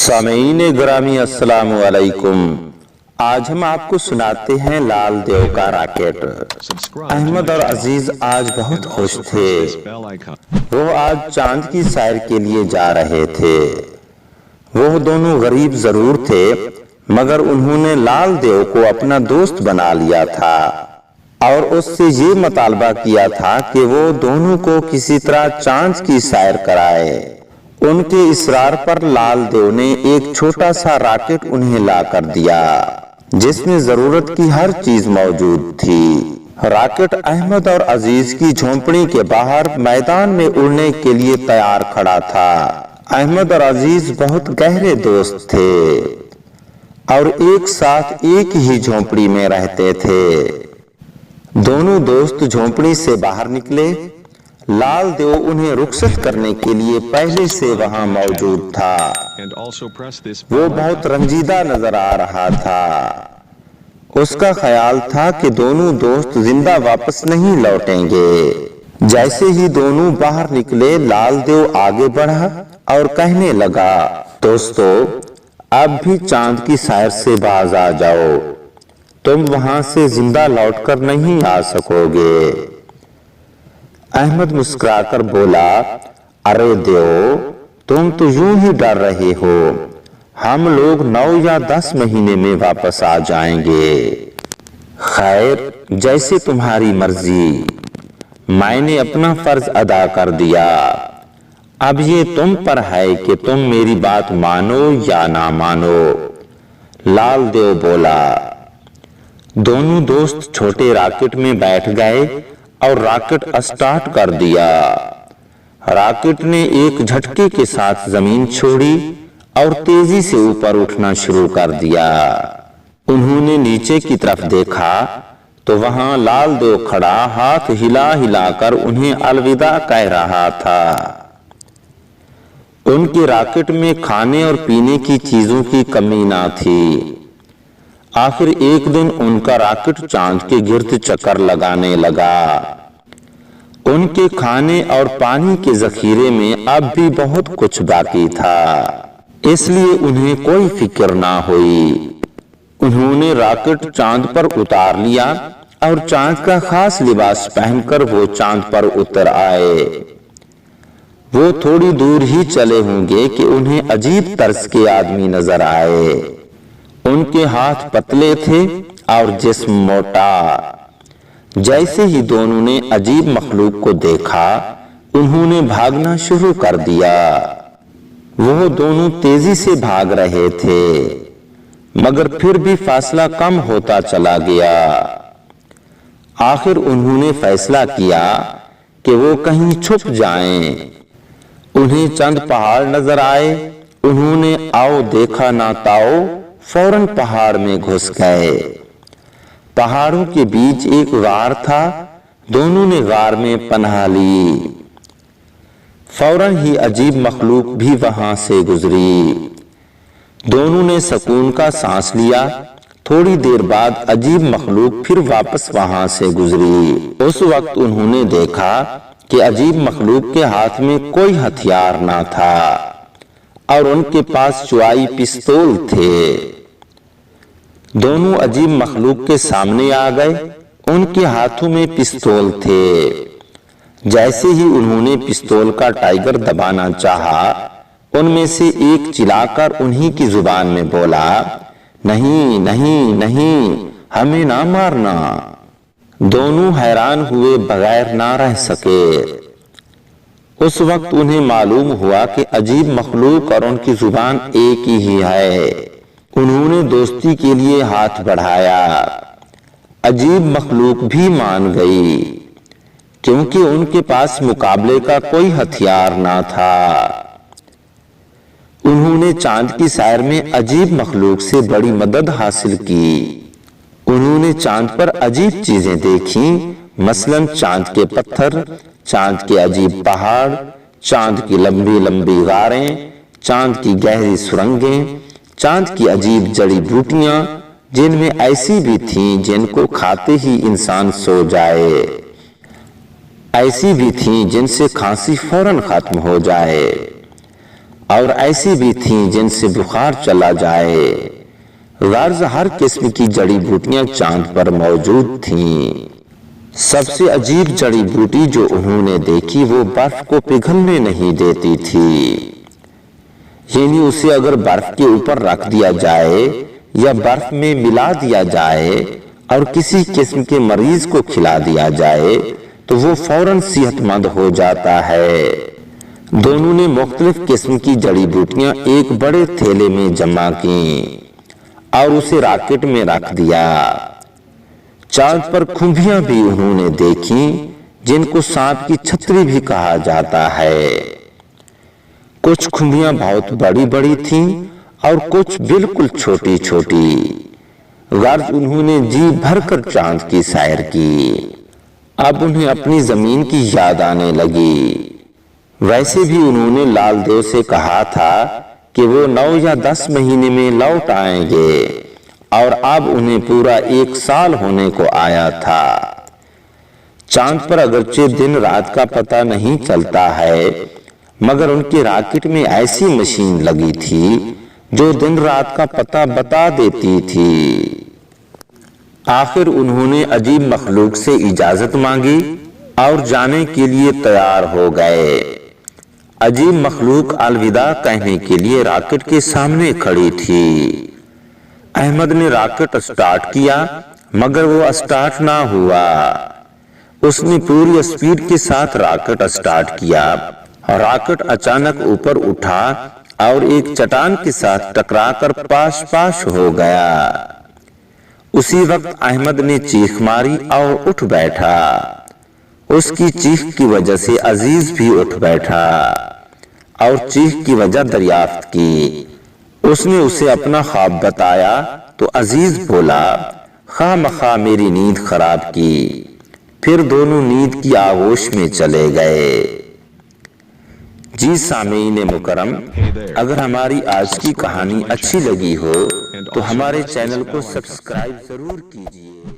सामीन ग्रामी अस्सलाम वालेकुम। आज हम आपको सुनाते हैं लाल देव का रॉकेट। अहमद और अजीज आज बहुत खुश थे। वो आज चांद की सैर के लिए जा रहे थे। वो दोनों गरीब जरूर थे, मगर उन्होंने लाल देव को अपना दोस्त बना लिया था और उससे ये मुतालबा किया था कि वो दोनों को किसी तरह चांद की सैर कराए। उनके इसरार पर लाल देव ने एक छोटा सा रॉकेट उन्हें ला कर दिया, जिसमें जरूरत की हर चीज मौजूद थी। रॉकेट अहमद और अजीज की झोंपड़ी के बाहर मैदान में उड़ने के लिए तैयार खड़ा था। अहमद और अजीज बहुत गहरे दोस्त थे और एक साथ एक ही झोंपड़ी में रहते थे। दोनों दोस्त झोंपड़ी से बाहर निकले। लाल देव उन्हें रुखसत करने के लिए पहले से वहां मौजूद था। वो बहुत रंजीदा नजर आ रहा था। उसका ख्याल था कि दोनों दोस्त जिंदा वापस नहीं लौटेंगे। जैसे ही दोनों बाहर निकले, लाल देव आगे बढ़ा और कहने लगा, दोस्तों, अब भी चांद की सैर से बाज आ जाओ। तुम वहां से जिंदा लौटकर नहीं आ सकोगे। अहमद मुस्कुराकर बोला, अरे देव, तुम तो यूं ही डर रहे हो। हम लोग 9 या 10 महीने में वापस आ जाएंगे। खैर, जैसे तुम्हारी मर्जी। मैंने अपना फर्ज अदा कर दिया। अब ये तुम पर है कि तुम मेरी बात मानो या ना मानो। लाल देव बोला। दोनों दोस्त छोटे रॉकेट में बैठ गए और रॉकेट स्टार्ट कर दिया। रॉकेट ने एक झटके के साथ जमीन छोड़ी और तेजी से ऊपर उठना शुरू कर दिया। उन्होंने नीचे की तरफ देखा तो वहां लाल देव खड़ा हाथ हिला हिलाकर उन्हें अलविदा कह रहा था। उनके रॉकेट में खाने और पीने की चीजों की कमी ना थी। आखिर एक दिन उनका रॉकेट चांद के गिर्द चक्कर लगाने लगा। उनके खाने और पानी के जखीरे में अब भी बहुत कुछ बाकी था, इसलिए उन्हें कोई फिक्र ना हुई। उन्होंने रॉकेट चांद पर उतार लिया और चांद का खास लिबास पहनकर वो चांद पर उतर आए। वो थोड़ी दूर ही चले होंगे कि उन्हें अजीब तर्ज के आदमी नजर आए। उनके हाथ पतले थे और जिस्म मोटा। जैसे ही दोनों ने अजीब मखलूक को देखा, उन्होंने भागना शुरू कर दिया। वो दोनों तेजी से भाग रहे थे, मगर फिर भी फासला कम होता चला गया। आखिर उन्होंने फैसला किया कि वो कहीं छुप जाएं। उन्हें चंद पहाड़ नजर आए। उन्होंने आओ देखा ना ताओ, फौरन पहाड़ में घुस गए। पहाड़ों के बीच एक गार था। दोनों ने गार में पनाह ली। फौरन ही अजीब मखलूक भी वहां से गुजरी। दोनों ने सुकून का सांस लिया। थोड़ी देर बाद अजीब मखलूक फिर वापस वहां से गुजरी। उस वक्त उन्होंने देखा कि अजीब मखलूक के हाथ में कोई हथियार ना था और उनके पास चुआई पिस्तौल थे। दोनों अजीब मखलूक के सामने आ गए। उनके हाथों में पिस्तौल थे। जैसे ही उन्होंने पिस्तौल का टाइगर दबाना चाहा, उनमें से एक चिल्लाकर उन्हीं की जुबान में बोला, नहीं नहीं नहीं, हमें ना मारना। दोनों हैरान हुए बगैर ना रह सके। उस वक्त उन्हें मालूम हुआ कि अजीब मखलूक और उनकी जुबान एक ही है। उन्होंने दोस्ती के लिए हाथ बढ़ाया। अजीब मखलूक भी मान गई, क्योंकि उनके पास मुकाबले का कोई हथियार ना था। उन्होंने चांद की सैर में अजीब मखलूक से बड़ी मदद हासिल की। उन्होंने चांद पर अजीब चीजें देखी, मसलन चांद के पत्थर, चांद के अजीब पहाड़, चांद की लंबी लंबी गारें, चांद की गहरी सुरंगें, चांद की अजीब जड़ी बूटियां, जिनमें ऐसी भी थीं जिनको खाते ही इंसान सो जाए, ऐसी भी थीं जिनसे खांसी फौरन खत्म हो जाए। اور ایسی بھی تھیں جن سے بخار چلا جائے۔ غرض ہر قسم کی جڑی بوٹیاں چاند پر موجود تھیں۔ سب سے عجیب جڑی بوٹی جو انہوں نے دیکھی وہ برف کو پگھلنے نہیں دیتی تھی، یعنی اسے اگر برف کے اوپر رکھ دیا جائے یا برف میں ملا دیا جائے اور کسی قسم کے مریض کو کھلا دیا جائے تو وہ فوراً صحت مند ہو جاتا ہے۔ دونوں نے مختلف قسم کی جڑی بوٹیاں ایک بڑے تھیلے میں جمع کیں اور اسے راکٹ میں رکھ دیا۔ چاند پر کھمبیاں بھی انہوں نے دیکھیں جن کو سانپ کی چھتری بھی کہا جاتا ہے۔ کچھ کھمبیاں بہت بڑی بڑی تھیں اور کچھ بالکل چھوٹی چھوٹی۔ غرض انہوں نے جی بھر کر چاند کی سیر کی۔ اب انہیں اپنی زمین کی یاد آنے لگی۔ ویسے بھی انہوں نے لال دیو سے کہا تھا کہ وہ 9 یا 10 مہینے میں لوٹ آئیں گے، اور اب انہیں پورا 1 سال ہونے کو آیا تھا۔ چاند پر اگرچہ دن رات کا پتہ نہیں چلتا ہے، مگر ان کے راکٹ میں ایسی مشین لگی تھی جو دن رات کا پتہ بتا دیتی تھی۔ آخر انہوں نے عجیب مخلوق سے اجازت مانگی اور جانے کے لیے تیار ہو گئے۔ عجیب مخلوق الوداع کہنے کے لیے راکٹ کے سامنے کھڑی تھی۔ احمد نے راکٹ سٹارٹ کیا مگر وہ سٹارٹ نہ ہوا۔ اس نے پوری سپیڈ کے ساتھ راکٹ سٹارٹ کیا۔ راکٹ اچانک اوپر اٹھا اور ایک چٹان کے ساتھ ٹکرا کر پاش پاش ہو گیا۔ اسی وقت احمد نے چیخ ماری اور اٹھ بیٹھا۔ اس کی چیخ کی وجہ سے عزیز بھی اٹھ بیٹھا اور چیخ کی وجہ دریافت کی۔ اس نے اسے اپنا خواب بتایا تو عزیز بولا، خواہ مخواہ میری نیند خراب کی۔ پھر دونوں نیند کی آغوش میں چلے گئے۔ جی سامعین مکرم، اگر ہماری آج کی کہانی اچھی لگی ہو تو ہمارے چینل کو سبسکرائب ضرور کیجیے۔